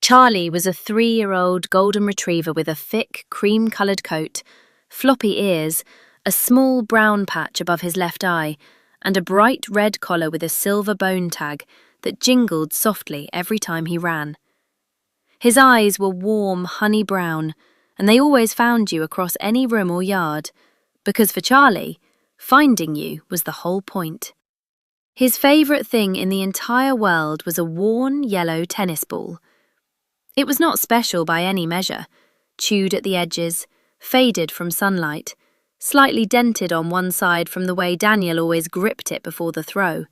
Charlie was a 3-year-old golden retriever with a thick, cream-coloured coat, floppy ears, a small brown patch above his left eye, and a bright red collar with a silver bone tag that jingled softly every time he ran. His eyes were warm, honey brown, and they always found you across any room or yard, because for Charlie, finding you was the whole point. His favourite thing in the entire world was a worn yellow tennis ball. It was not special by any measure, chewed at the edges, faded from sunlight, slightly dented on one side from the way Daniel always gripped it before the throw.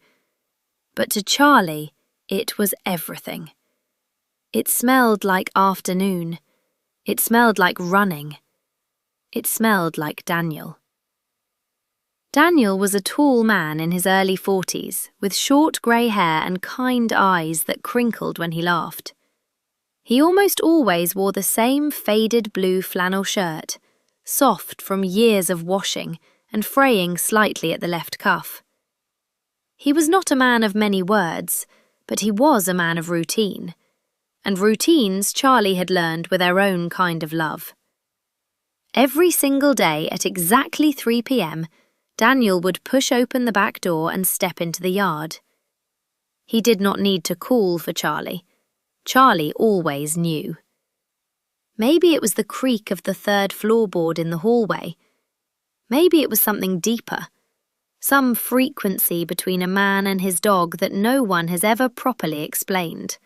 But to Charlie, it was everything. It smelled like afternoon. It smelled like running. It smelled like Daniel. Daniel was a tall man in his early 40s, with short grey hair and kind eyes that crinkled when he laughed. He almost always wore the same faded blue flannel shirt, soft from years of washing and fraying slightly at the left cuff. He was not a man of many words, but he was a man of routine, and routines Charlie had learned were their own kind of love. Every single day at exactly 3 p.m, Daniel would push open the back door and step into the yard. He did not need to call for Charlie. Charlie always knew. Maybe it was the creak of the 3rd floorboard in the hallway. Maybe it was something deeper, some frequency between a man and his dog that no one has ever properly explained.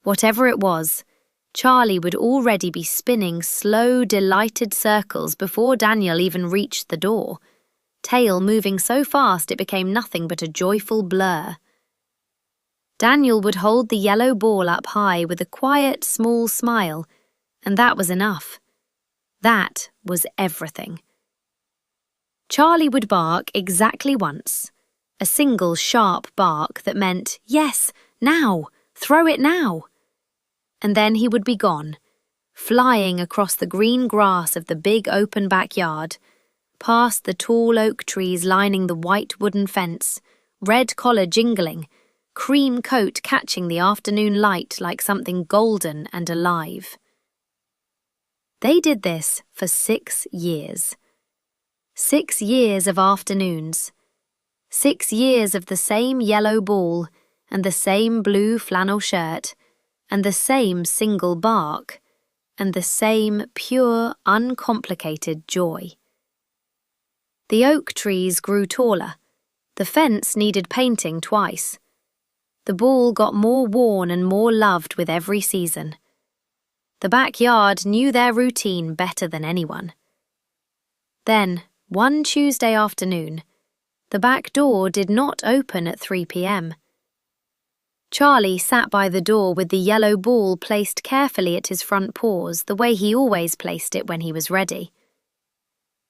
Whatever it was, Charlie would already be spinning slow, delighted circles before Daniel even reached the door, tail moving so fast it became nothing but a joyful blur. Daniel would hold the yellow ball up high with a quiet, small smile, and that was enough. That was everything. Charlie would bark exactly once, a single sharp bark that meant, yes, now, throw it now. And then he would be gone, flying across the green grass of the big open backyard, past the tall oak trees lining the white wooden fence, red collar jingling, cream coat catching the afternoon light like something golden and alive. They did this for 6 years. 6 years of afternoons. 6 years of the same yellow ball and the same blue flannel shirt and the same single bark and the same pure, uncomplicated joy. The oak trees grew taller. The fence needed painting twice. The ball got more worn and more loved with every season. The backyard knew their routine better than anyone. Then, one Tuesday afternoon, the back door did not open at 3 p.m. Charlie sat by the door with the yellow ball placed carefully at his front paws the way he always placed it when he was ready.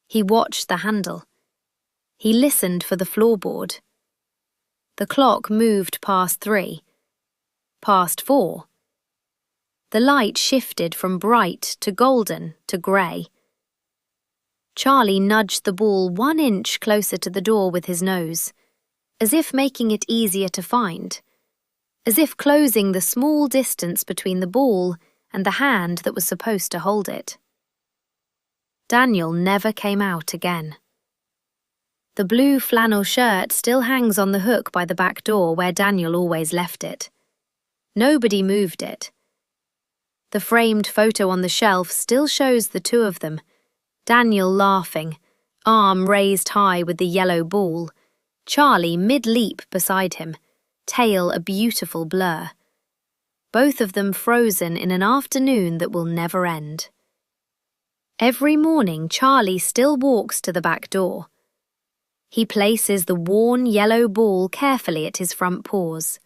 He watched the handle. He listened for the floorboard. The clock moved past 3, past 4. The light shifted from bright to golden to grey. Charlie nudged the ball 1 inch closer to the door with his nose, as if making it easier to find, as if closing the small distance between the ball and the hand that was supposed to hold it. Daniel never came out again. The blue flannel shirt still hangs on the hook by the back door where Daniel always left it. Nobody moved it. The framed photo on the shelf still shows the two of them, Daniel laughing, arm raised high with the yellow ball, Charlie mid-leap beside him, tail a beautiful blur. Both of them frozen in an afternoon that will never end. Every morning Charlie still walks to the back door. He places the worn yellow ball carefully at his front paws.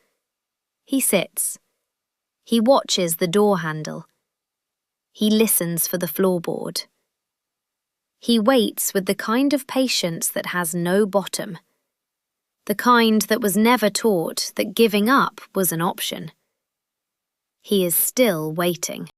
He sits. He watches the door handle. He listens for the floorboard. He waits with the kind of patience that has no bottom. The kind that was never taught that giving up was an option. He is still waiting.